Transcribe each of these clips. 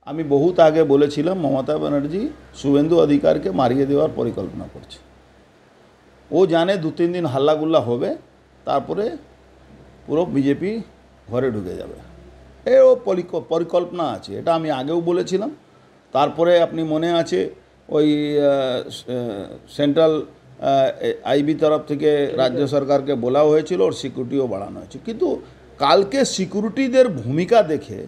আমি বহুত আগে বলেছিলাম মমতা ব্যানার্জি শুভেন্দু অধিকারকে মারিয়ে দেওয়ার পরিকল্পনা করছে। ও জানে 2-3 দিন হাল্লাগুল্লা হবে, তারপরে পুরো বিজেপি ঘরে ঢুকে যাবে। ও পরিকল্পনা আছে, এটা আমি আগেও বলেছিলাম। তারপরে আপনি মনে আছে ওই সেন্ট্রাল আইবি তরফ থেকে রাজ্য সরকারকে বলা হয়েছিল, ওর সিকিউরিটিও বাড়ানো হয়েছে। কিন্তু কালকে সিকিউরিটিদের ভূমিকা দেখে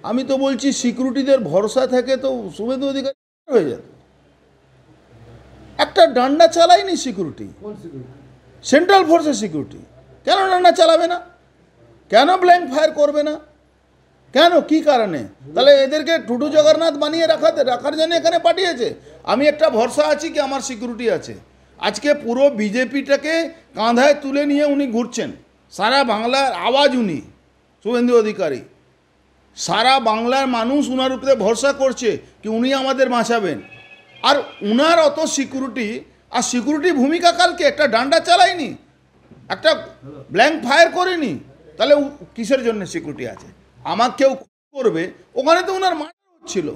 আমি তো বলছি সিকিউরিটিদের ভরসা থেকে তো শুভেন্দু অধিকারী হয়ে যেত। একটা ডান্ডা চালায়নি সিকিউরিটি, সেন্ট্রাল ফোর্সের সিকিউরিটি। কেন ডান্ডা চালাবে না? কেন ব্ল্যাঙ্ক ফায়ার করবে না? কেন, কি কারণে? তাহলে এদেরকে টুটু জগন্নাথ বানিয়ে রাখার জন্য এখানে পাঠিয়েছে। আমি একটা ভরসা আছি কি আমার সিকিউরিটি আছে। আজকে পুরো বিজেপিটাকে কাঁধায় তুলে নিয়ে উনি ঘুরছেন। সারা বাংলার আওয়াজ উনি, শুভেন্দু অধিকারী। সারা বাংলার মানুষ উনার উপরে ভরসা করছে কি উনি আমাদের বাঁচাবেন। আর উনার অত সিকিউরিটি, আর সিকিউরিটি ভূমিকা কালকে একটা ডান্ডা চালায়নি, একটা ব্ল্যাঙ্ক ফায়ার করেনি। তাহলে কিসের জন্য সিকিউরিটি আছে? আমার কেউ করবে, ওখানে তো উনার মার্ডার হচ্ছিল।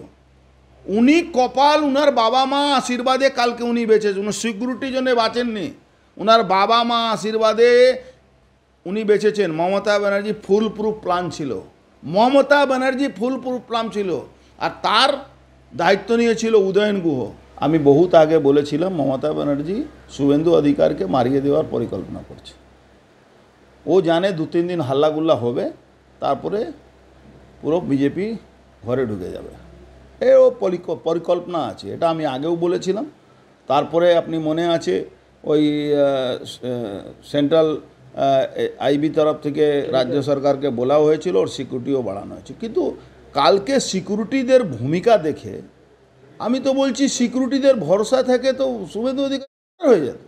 উনি কপাল, উনার বাবা মা আশীর্বাদে কালকে উনি বেঁচেছে। উনি সিকিউরিটির জন্য বাঁচেননি, উনার বাবা মা আশীর্বাদে উনি বেঁচেছেন। Mamata Banerjee foolproof plan ছিল, Mamata Banerjee foolproof plan ছিল। আর তার দায়িত্ব নিয়েছিল উদয়ন গুহ। আমি বহুত আগে বলেছিলাম মমতা ব্যানার্জি শুভেন্দু অধিকারকে মারিয়ে দেওয়ার পরিকল্পনা করছে। ও জানে 2-3 দিন হাল্লাগুল্লা হবে, তারপরে পুরো বিজেপি ঘরে ঢুকে যাবে। ও পরিকল্পনা আছে, এটা আমি আগেও বলেছিলাম। তারপরে আপনি মনে আছে ওই সেন্ট্রাল আইবি তরফ থেকে রাজ্য সরকারকে বলা হয়েছিল, ওর সিকিউরিটিও বাড়ানো হয়েছে। কিন্তু কালকে সিকিউরিটিদের ভূমিকা দেখে আমি তো বলছি সিকিউরিটিদের ভরসা থেকে তো শুভেন্দু অধিকারী হয়ে যেত।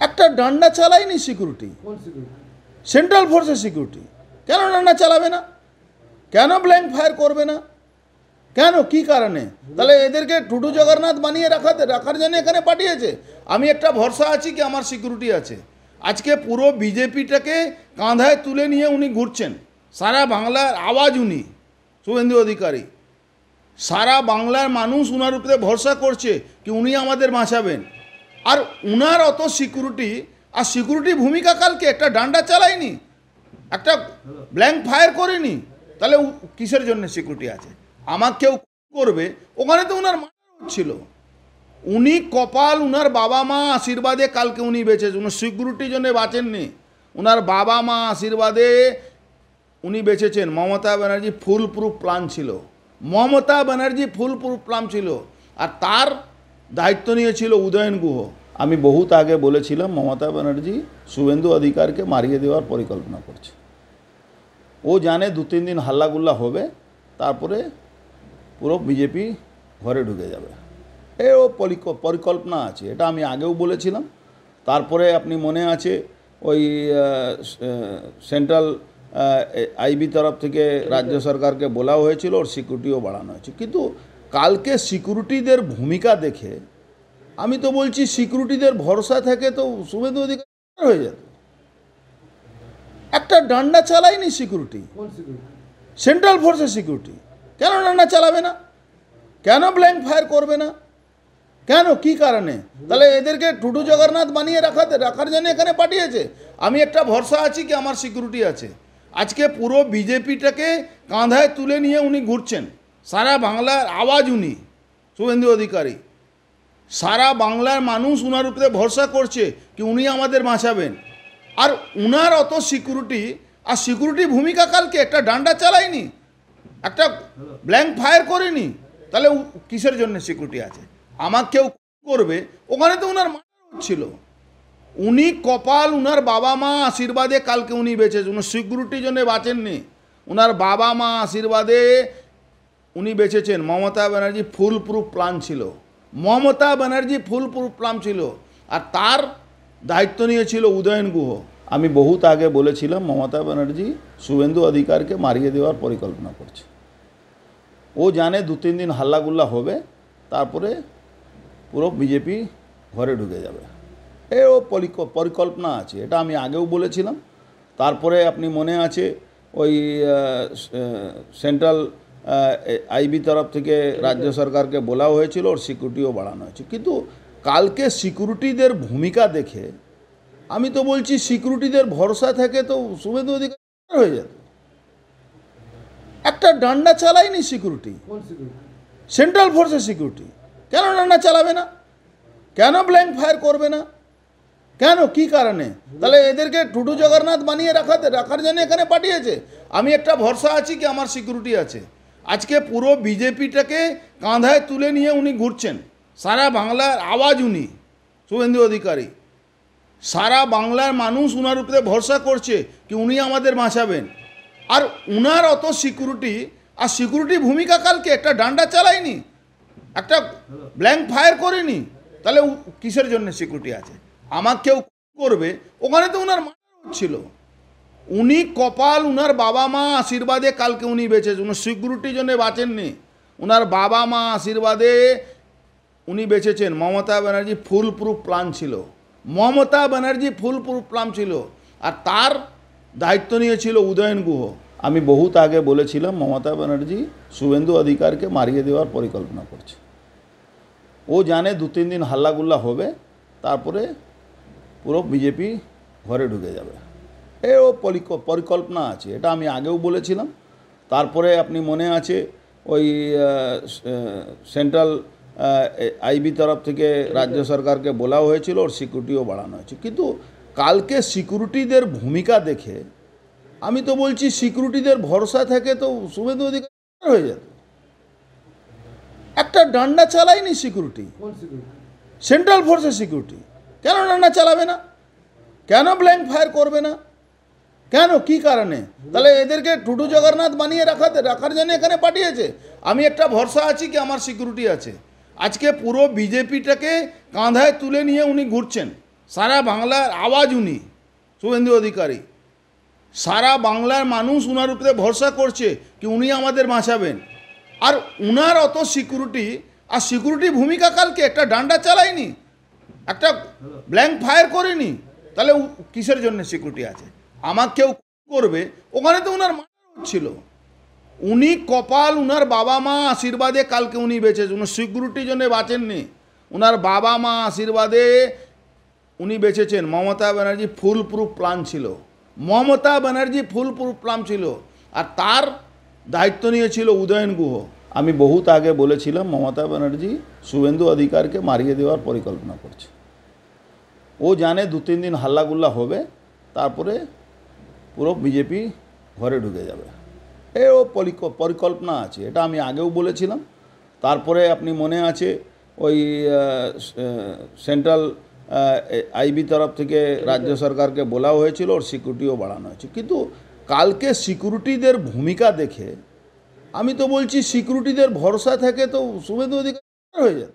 একটা ডান্ডা চালায়নি সিকিউরিটি, সেন্ট্রাল ফোর্সের সিকিউরিটি। কেন ডান্ডা চালাবে না? কেন ব্ল্যাঙ্ক ফায়ার করবে না? কেন, কি কারণে? তাহলে এদেরকে টুটু জগন্নাথ বানিয়ে রাখার জন্য এখানে পাঠিয়েছে। আমি একটা ভরসা আছি কি আমার সিকিউরিটি আছে। আজকে পুরো বিজেপিটাকে কাঁধায় তুলে নিয়ে উনি ঘুরছেন। সারা বাংলার আওয়াজ উনি, শুভেন্দু অধিকারী। সারা বাংলার মানুষ উনার উপরে ভরসা করছে কি উনি আমাদের বাঁচাবেন। আর উনার অত সিকিউরিটি, আর সিকিউরিটি ভূমিকা কালকে একটা ডান্ডা চালায়নি, একটা ব্ল্যাঙ্ক ফায়ার করেনি। তাহলে কিসের জন্য সিকিউরিটি আছে? আমার কেউ করবে, ওখানে তো উনার মার্ডার হচ্ছিল। উনি কপাল, উনার বাবা মা আশীর্বাদে কালকে উনি বেঁচেছে। উনি সিকিউরিটির জন্য বাঁচেননি, উনার বাবা মা আশীর্বাদে উনি বেঁচেছেন। Mamata Banerjee foolproof plan ছিল, Mamata Banerjee foolproof plan ছিল। আর তার দায়িত্ব নিয়েছিল উদয়ন গুহ। আমি বহুত আগে বলেছিলাম মমতা ব্যানার্জি শুভেন্দু অধিকারকে মারিয়ে দেওয়ার পরিকল্পনা করছে। ও জানে 2-3 দিন হাল্লাগুল্লা হবে, তারপরে পুরো বিজেপি ঘরে ঢুকে যাবে। ও পরিকল্পনা আছে, এটা আমি আগেও বলেছিলাম। তারপরে আপনি মনে আছে ওই সেন্ট্রাল আইবি তরফ থেকে রাজ্য সরকারকে বলা হয়েছিল, ওর সিকিউরিটিও বাড়ানো হয়েছে। কিন্তু কালকে সিকিউরিটিদের ভূমিকা দেখে আমি তো বলছি সিকিউরিটিদের ভরসা থেকে তো শুভেন্দু অধিকারী হয়ে যেত। একটা ডান্ডা চালায়নি সিকিউরিটি, সেন্ট্রাল ফোর্সের সিকিউরিটি। কেন ডান্ডা চালাবে না? কেন ব্ল্যাঙ্ক ফায়ার করবে না? কেন, কি কারণে? তাহলে এদেরকে টুটু জগন্নাথ বানিয়ে রাখার জন্য এখানে পাঠিয়েছে। আমি একটা ভরসা আছি কি আমার সিকিউরিটি আছে। আজকে পুরো বিজেপিটাকে কাঁধায় তুলে নিয়ে উনি ঘুরছেন। সারা বাংলার আওয়াজ উনি, শুভেন্দু অধিকারী। সারা বাংলার মানুষ উনার উপরে ভরসা করছে কি উনি আমাদের বাঁচাবেন। আর উনার অত সিকিউরিটি, আর সিকিউরিটি ভূমিকা কালকে একটা ডান্ডা চালায়নি, একটা ব্ল্যাঙ্ক ফায়ার করেনি। তাহলে কিসের জন্য সিকিউরিটি আছে? আমার কেউ করবে, ওখানে তো উনার মার্ডার হচ্ছিল। উনি কপাল, উনার বাবা মা আশীর্বাদে কালকে উনি বেঁচেছে। উনি সিকিউরিটির জন্য বাঁচেননি, উনার বাবা মা আশীর্বাদে উনি বেঁচেছেন। Mamata Banerjee foolproof plan ছিল, Mamata Banerjee foolproof plan ছিল। আর তার দায়িত্ব নিয়েছিল উদয়ন গুহ। আমি বহুত আগে বলেছিলাম মমতা ব্যানার্জি শুভেন্দু অধিকারকে মারিয়ে দেওয়ার পরিকল্পনা করছে। ও জানে 2-3 দিন হাল্লাগুল্লা হবে, তারপরে পুরো বিজেপি ঘরে ঢুকে যাবে। ও পরিকল্পনা আছে, এটা আমি আগেও বলেছিলাম। তারপরে আপনি মনে আছে ওই সেন্ট্রাল আইবি তরফ থেকে রাজ্য সরকারকে বলাও হয়েছিল, ওর সিকিউরিটিও বাড়ানো হয়েছে। কিন্তু কালকে সিকিউরিটিদের ভূমিকা দেখে আমি তো বলছি সিকিউরিটিদের ভরসা থেকে তো শুভেন্দু অধিকারী হয়ে যেত। একটা ডান্ডা চালায়নি সিকিউরিটি, সেন্ট্রাল ফোর্সের সিকিউরিটি। কেন ডান্ডা চালাবে না? কেন ব্ল্যাঙ্ক ফায়ার করবে না? কেন, কি কারণে? তাহলে এদেরকে টুটু জগন্নাথ বানিয়ে রাখার জন্য এখানে পাঠিয়েছে। আমি একটা ভরসা আছি কি আমার সিকিউরিটি আছে। আজকে পুরো বিজেপিটাকে কাঁধায় তুলে নিয়ে উনি ঘুরছেন। সারা বাংলার আওয়াজ উনি, শুভেন্দু অধিকারী। সারা বাংলার মানুষ উনার উপরে ভরসা করছে কি উনি আমাদের বাঁচাবেন। আর উনার অত সিকিউরিটি, আর সিকিউরিটি ভূমিকা কালকে একটা ডান্ডা চালায়নি, একটা ব্ল্যাঙ্ক ফায়ার করেনি। তাহলে কিসের জন্য সিকিউরিটি আছে? আমাকে কেউ করবে, ওখানে তো উনার মারা হচ্ছিল। উনি কপাল, উনার বাবা মা আশীর্বাদে কালকে উনি বেঁচেছে। উনি সিকিউরিটির জন্য বাঁচেননি, উনার বাবা মা আশীর্বাদে উনি বেঁচেছেন। Mamata Banerjee foolproof plan ছিল, Mamata Banerjee foolproof plan ছিল। আর তার দায়িত্ব নিয়েছিল উদয়ন গুহ। আমি বহুত আগে বলেছিলাম মমতা ব্যানার্জি শুভেন্দু অধিকারকে মারিয়ে দেওয়ার পরিকল্পনা করছে। ও জানে 2-3 দিন হাল্লাগুল্লা হবে, তারপরে পুরো বিজেপি ঘরে ঢুকে যাবে। ও পরিকল্পনা আছে, এটা আমি আগেও বলেছিলাম। তারপরে আপনি মনে আছে ওই সেন্ট্রাল আইবি তরফ থেকে রাজ্য সরকারকে বলাও হয়েছিল, ওর সিকিউরিটিও বাড়ানো হয়েছে। কিন্তু কালকে সিকিউরিটিদের ভূমিকা দেখে আমি তো বলছি সিকিউরিটিদের ভরসা থেকে তো শুভেন্দু অধিকারী হয়ে যেত। একটা ডান্ডা চালায়নি সিকিউরিটি, সেন্ট্রাল ফোর্সের সিকিউরিটি। কেন ডান্ডা চালাবে না? কেন ব্ল্যাঙ্ক ফায়ার করবে না? কেন, কি কারণে? তাহলে এদেরকে টুটু জগন্নাথ বানিয়ে রাখার জন্য এখানে পাঠিয়েছে। আমি একটা ভরসা আছি কি আমার সিকিউরিটি আছে। আজকে পুরো বিজেপিটাকে কাঁধায় তুলে নিয়ে উনি ঘুরছেন। সারা বাংলার আওয়াজ উনি, শুভেন্দু অধিকারী। সারা বাংলার মানুষ উনার উপরে ভরসা করছে কি উনি আমাদের বাঁচাবেন। আর উনার অত সিকিউরিটি, আর সিকিউরিটি ভূমিকা কালকে একটা ডান্ডা চালায়নি, একটা ব্ল্যাঙ্ক ফায়ার করেনি। তাহলে কিসের জন্য সিকিউরিটি আছে? আমাকে কেউ করবে, ওখানে তো উনার মারা হচ্ছিল। উনি কপাল, উনার বাবা মা আশীর্বাদে কালকে উনি বেঁচেছে। উনি সিকিউরিটির জন্য বাঁচেননি, উনার বাবা মা আশীর্বাদে উনি বেঁচেছেন। Mamata Banerjee foolproof plan ছিল, Mamata Banerjee foolproof plan ছিল। আর তার দায়িত্ব নিয়েছিল উদয়ন গুহ। আমি বহুত আগে বলেছিলাম মমতা ব্যানার্জি শুভেন্দু অধিকারকে মারিয়ে দেওয়ার পরিকল্পনা করছে। ও জানে 2-3 দিন হাল্লাগুল্লা হবে, তারপরে পুরো বিজেপি ঘরে ঢুকে যাবে। ও পরিকল্পনা আছে, এটা আমি আগেও বলেছিলাম। তারপরে আপনি মনে আছে ওই সেন্ট্রাল আইবি তরফ থেকে রাজ্য সরকারকে বলাও হয়েছিল, ওর সিকিউরিটিও বাড়ানো হয়েছে। কিন্তু কালকে সিকিউরিটিদের ভূমিকা দেখে আমি তো বলছি সিকিউরিটিদের ভরসা থেকে তো শুভেন্দু অধিকারী হয়ে যেত।